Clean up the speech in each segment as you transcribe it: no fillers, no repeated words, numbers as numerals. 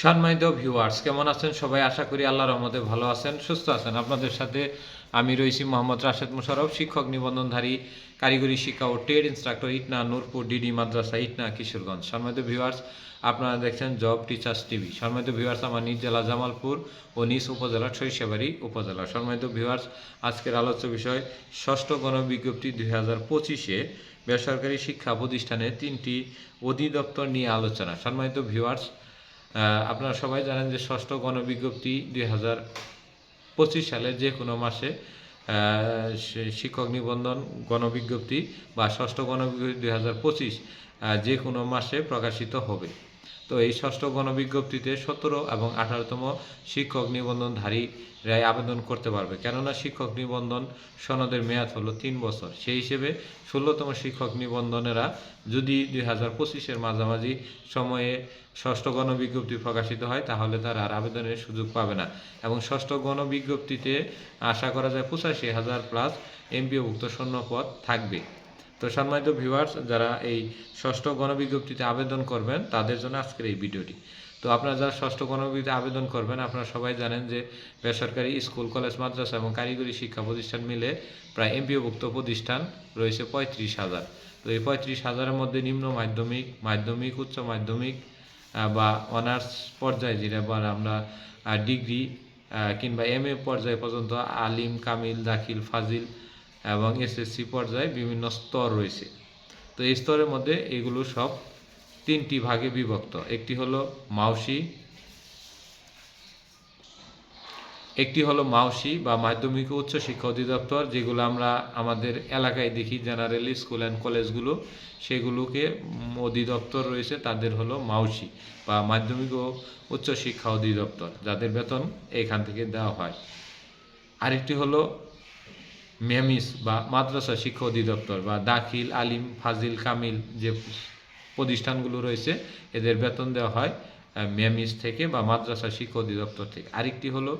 সম্মানিত ভিউয়ার্স, কেমন আছেন সবাই? আশা করি আল্লাহর রহমতে ভালো আছেন, সুস্থ আছেন। আপনাদের সাথে আমি রয়েছি মোহাম্মদ রাশেদ মুশারফ, শিক্ষক নিবন্ধনধারী, কারিগরি শিক্ষা ও trade instructor, Itna Nurpur DD মাদ্রাসা, ইটনা কিশোরগঞ্জ। সম্মানিত ভিউয়ার্স, আপনারা দেখছেন জব টিচার্স টিভি। সম্মানিত ভিউয়ার্স, আমার নিজ জেলা জামালপুর ও নিজ উপজেলা সরিষাবাড়ি উপজেলা। সম্মানিত ভিউয়ার্স, আজকের আলোচ্য বিষয় ষষ্ঠ গণবিজ্ঞপ্তি 2025-এ বেসরকারি শিক্ষা প্রতিষ্ঠানে 3টি অধিদপ্তর নিয়ে আলোচনা। সম্মানিত ভিউয়ার্স, আপনারা সবাই জানেন যে ষষ্ঠ গণবিজ্ঞপ্তি 2025 সালে যে কোনো মাসে শিক্ষক নিবন্ধন গণবিজ্ঞপ্তি বা ষষ্ঠ গণবিজ্ঞপ্তি 2025 যে কোনো মাসে প্রকাশিত হবে। তো এই ষষ্ঠ গণবিজ্ঞপ্তিতে 17 এবং 18তম শিক্ষক নিবন্ধনধারীরাই আবেদন করতে পারবে, কেননা শিক্ষক নিবন্ধন সনদের মেয়াদ হলো 3 বছর। সেই হিসেবে 16তম শিক্ষক নিবন্ধনেরা যদি 2025-এর মাঝামাঝি সময়ে ষষ্ঠ গণবিজ্ঞপ্তি প্রকাশিত হয়, তাহলে তারা আর আবেদনের সুযোগ পাবে না এবং ষষ্ঠ গণবিজ্ঞপ্তিতে আশা করা যায় 85,000+ এমপিওভুক্ত শূন্যপদ থাকবে। তো সম্মানিত ভিউয়ার্স, যারা এই ষষ্ঠ গণবিজ্ঞপ্তিতে আবেদন করবেন তাদের জন্য আজকের এই ভিডিওটি। তো আপনারা যারা ষষ্ঠ গণবিজ্ঞপ্তিতে আবেদন করবেন, আপনারা সবাই জানেন যে বেসরকারি স্কুল, কলেজ, মাদ্রাসা এবং কারিগরি শিক্ষা প্রতিষ্ঠান মিলে প্রায় এমপিওভুক্ত প্রতিষ্ঠান রয়েছে 35,000। তো এই 35,000-এর মধ্যে নিম্ন মাধ্যমিক, মাধ্যমিক, উচ্চ মাধ্যমিক বা অনার্স পর্যায়ে, যেটা বলে আমরা ডিগ্রি কিংবা MA পর্যায়ে পর্যন্ত আলিম, কামিল, দাখিল, ফাজিল এবং SSC পর্যায়ে বিভিন্ন স্তর রয়েছে। তো এই স্তরের মধ্যে এগুলো সব 3টি ভাগে বিভক্ত। একটি হলো মাওসি বা মাধ্যমিক ও উচ্চ শিক্ষা অধিদপ্তর, যেগুলো আমরা আমাদের এলাকায় দেখি জেনারেল স্কুল অ্যান্ড কলেজগুলো, সেগুলোকে অধিদপ্তর রয়েছে, তাদের হলো মাওসি বা মাধ্যমিক ও উচ্চ শিক্ষা অধিদপ্তর, যাদের বেতন এখান থেকে দেওয়া হয়। আরেকটি হলো মেমিস বা মাদ্রাসা শিক্ষা অধিদপ্তর বা দাখিল, আলিম, ফাজিল, কামিল যে প্রতিষ্ঠানগুলো রয়েছে, এদের বেতন দেওয়া হয় মেমিস থেকে বা মাদ্রাসা শিক্ষা অধিদপ্তর থেকে। আরেকটি হলো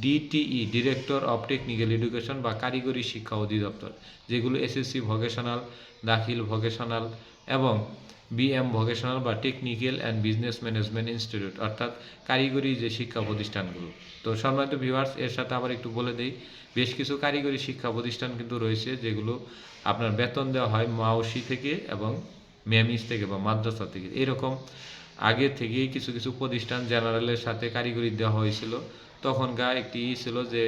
DTE, director of technical education বা কারিগরি শিক্ষা অধিদপ্তর, যেগুলো SSC ভোকেশনাল, দাখিল ভোকেশনাল এবং BM ভোকেশনাল বা technical and business management institute, অর্থাৎ কারিগরি যে শিক্ষা প্রতিষ্ঠানগুলো। তো সম্মানিত ভিউয়ার্স, এর সাথে আবার একটু বলে দিই, বেশ কিছু কারিগরি শিক্ষা প্রতিষ্ঠান কিন্তু রয়েছে যেগুলো আপনার বেতন দেওয়া হয় মাওসি থেকে এবং মেমিস থেকে বা মাদ্রাসা থেকে। এরকম আগে থেকেই কিছু কিছু প্রতিষ্ঠান জেনারেলের সাথে কারিগরি দেওয়া হয়েছিল। তখনকার একটি ছিল যে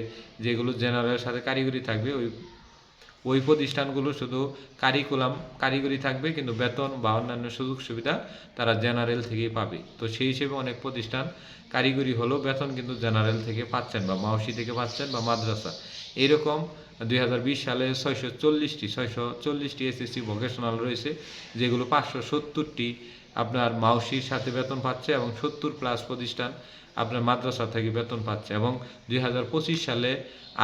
যেগুলো জেনারেলের সাথে কারিগরি থাকবে, ওই প্রতিষ্ঠানগুলো শুধু কারিগরি থাকবে, কিন্তু বেতন বা অন্যান্য সুযোগ সুবিধা তারা জেনারেল থেকেই পাবে। তো সেই হিসেবে অনেক প্রতিষ্ঠান কারিগরি হলেও বেতন কিন্তু জেনারেল থেকে পাচ্ছেন বা মাওসি থেকে পাচ্ছেন বা মাদ্রাসা। এইরকম 2020 সালে 640টি SSC ভোকেশনাল রয়েছে, যেগুলো 570টি আপনার মাওসির সাথে বেতন পাচ্ছে এবং 70+ প্রতিষ্ঠান আপনার মাদ্রাসা থেকে বেতন পাচ্ছে। এবং 2025 সালে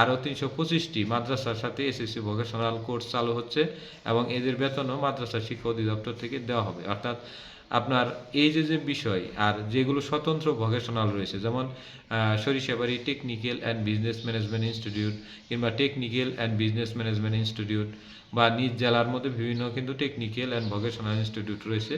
আরও 325টি মাদ্রাসার সাথে SSC ভোকেশনাল কোর্স চালু হচ্ছে এবং এদের বেতনও মাদ্রাসা শিক্ষা অধিদপ্তর থেকে দেওয়া হবে। অর্থাৎ আপনার এই যে বিষয় আর যেগুলো স্বতন্ত্র ভোকেশনাল রয়েছে, যেমন Sarishabari technical and business management institute কিংবা technical and business management institute বা নিজ জেলার মধ্যে বিভিন্ন কিন্তু টেকনিক্যাল অ্যান্ড ভোকেশনাল ইনস্টিটিউট রয়েছে,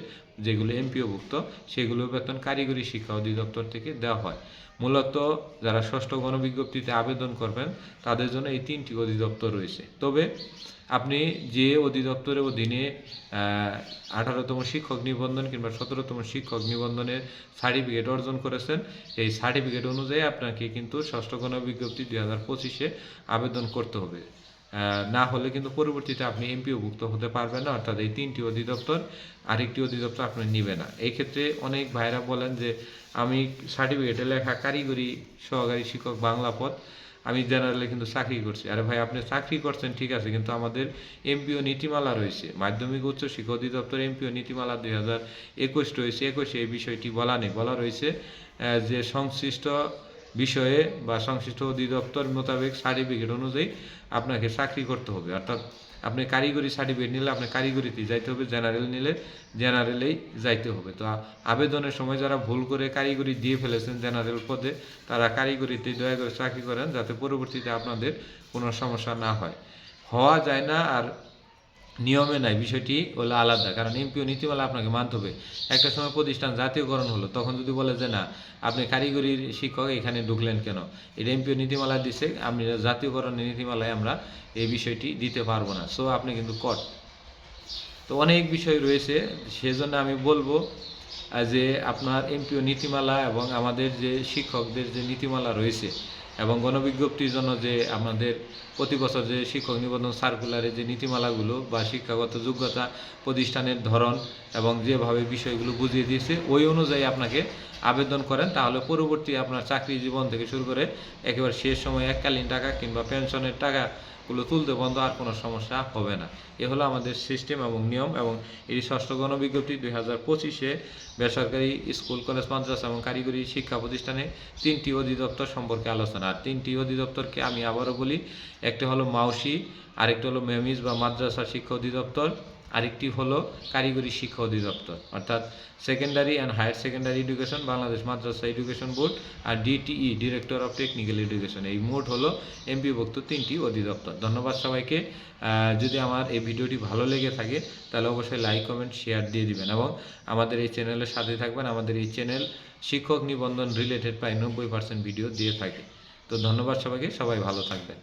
যেগুলো এমপিওভুক্ত, সেগুলো বেতন কারিগরি শিক্ষা অধিদপ্তর থেকে দেওয়া হয়। মূলত যারা ষষ্ঠ গণবিজ্ঞপ্তিতে আবেদন করবেন তাদের জন্য এই 3টি অধিদপ্তর রয়েছে। তবে আপনি যে অধিদপ্তরের অধীনে 18তম শিক্ষক নিবন্ধন কিংবা 17তম শিক্ষক নিবন্ধনের সার্টিফিকেট অর্জন করেছেন, এই সার্টিফিকেট অনুযায়ী আপনাকে কিন্তু ষষ্ঠ গণবিজ্ঞপ্তি 2025-এ আবেদন করতে হবে। না হলে কিন্তু পরবর্তীতে আপনি এমপিওভুক্ত হতে পারবেন না, অর্থাৎ এই 3টি অধিদপ্তর আরেকটি অধিদপ্তর আপনি নেবে না। এই ক্ষেত্রে অনেক ভাইরা বলেন যে আমি সার্টিফিকেটে লেখা কারিগরি সহকারী শিক্ষক বাংলা পদ, আমি জেনারেলে কিন্তু চাকরি করছি। আরে ভাই, আপনি চাকরি করছেন ঠিক আছে, কিন্তু আমাদের এমপিও নীতিমালা রয়েছে, মাধ্যমিক উচ্চ শিক্ষা অধিদপ্তর এমপিও নীতিমালা 2021 রয়েছে। 21-এ এই বিষয়টি বলা নেই, বলা রয়েছে যে সংশ্লিষ্ট বিষয়ে বা সংশ্লিষ্ট অধিদপ্তর মোতাবেক সার্টিফিকেট অনুযায়ী আপনাকে চাকরি করতে হবে। অর্থাৎ আপনি কারিগরি সার্টিফিকেট নিলে আপনি কারিগরিতেই যাইতে হবে, জেনারেল নিলে জেনারেলেই যাইতে হবে। তো আবেদনের সময় যারা ভুল করে কারিগরি দিয়ে ফেলেছেন জেনারেল পদে, তারা কারিগরিতে দয়া করে চাকরি করেন, যাতে পরবর্তীতে আপনাদের কোনো সমস্যা না হয়। হওয়া যায় না আর নিয়মে নাই, বিষয়টি হলো আলাদা। কারণ এমপিও নীতিমালা আপনাকে মানতে হবে। একটা সময় প্রতিষ্ঠান জাতীয়করণ হলো, তখন যদি বলে যে না আপনি কারিগরির শিক্ষক এখানে ঢুকলেন কেন, এটা এমপিও নীতিমালা দিছে, আপনি জাতীয়করণের নীতিমালায় আমরা এই বিষয়টি দিতে পারবো না, সো আপনি কিন্তু কট। তো অনেক বিষয় রয়েছে, সেজন্য আমি বলবো যে আপনার এমপিও নীতিমালা এবং আমাদের যে শিক্ষকদের যে নীতিমালা রয়েছে এবং গণবিজ্ঞপ্তির জন্য যে আমাদের প্রতি বছর যে শিক্ষক নিবন্ধন সার্কুলারে যে নীতিমালাগুলো বা শিক্ষাগত যোগ্যতা, প্রতিষ্ঠানের ধরন এবং যেভাবে বিষয়গুলো বুঝিয়ে দিয়েছে ওই অনুযায়ী আপনাকে আবেদন করেন, তাহলে পরবর্তী আপনার চাকরি জীবন থেকে শুরু করে একেবারে শেষ সময় এককালীন টাকা কিংবা পেনশনের টাকাগুলো তুলতে বন্ধ আর কোনো সমস্যা হবে না। এ হলো আমাদের সিস্টেম এবং নিয়ম। এবং এই ষষ্ঠ গণবিজ্ঞপ্তি 2025-এ বেসরকারি স্কুল, কলেজ, মাদ্রাসা এবং কারিগরি শিক্ষা প্রতিষ্ঠানে 3টি অধিদপ্তর সম্পর্কে আলোচনা। আর 3টি অধিদপ্তরকে আমি আবারও বলি, একটা হলো মাউসি, আরেকটা হলো মেমিজ বা মাদ্রাসা শিক্ষা অধিদপ্তর, আরেকটি হলো কারিগরি শিক্ষা অধিদপ্তর, অর্থাৎ secondary and higher secondary education, Bangladesh Madrasah education board, আর DTE, director of technical education. এই মোট হলো এমপিভুক্ত 3টি অধিদপ্তর। ধন্যবাদ সবাইকে। যদি আমার এই ভিডিওটি ভালো লেগে থাকে তাহলে অবশ্যই লাইক, কমেন্ট, শেয়ার দিয়ে দিবেন এবং আমাদের এই চ্যানেলের সাথে থাকবেন। আমাদের এই চ্যানেল শিক্ষক নিবন্ধন রিলেটেড প্রায় 90% ভিডিও দিয়ে থাকে। তো ধন্যবাদ সবাইকে, সবাই ভালো থাকবেন।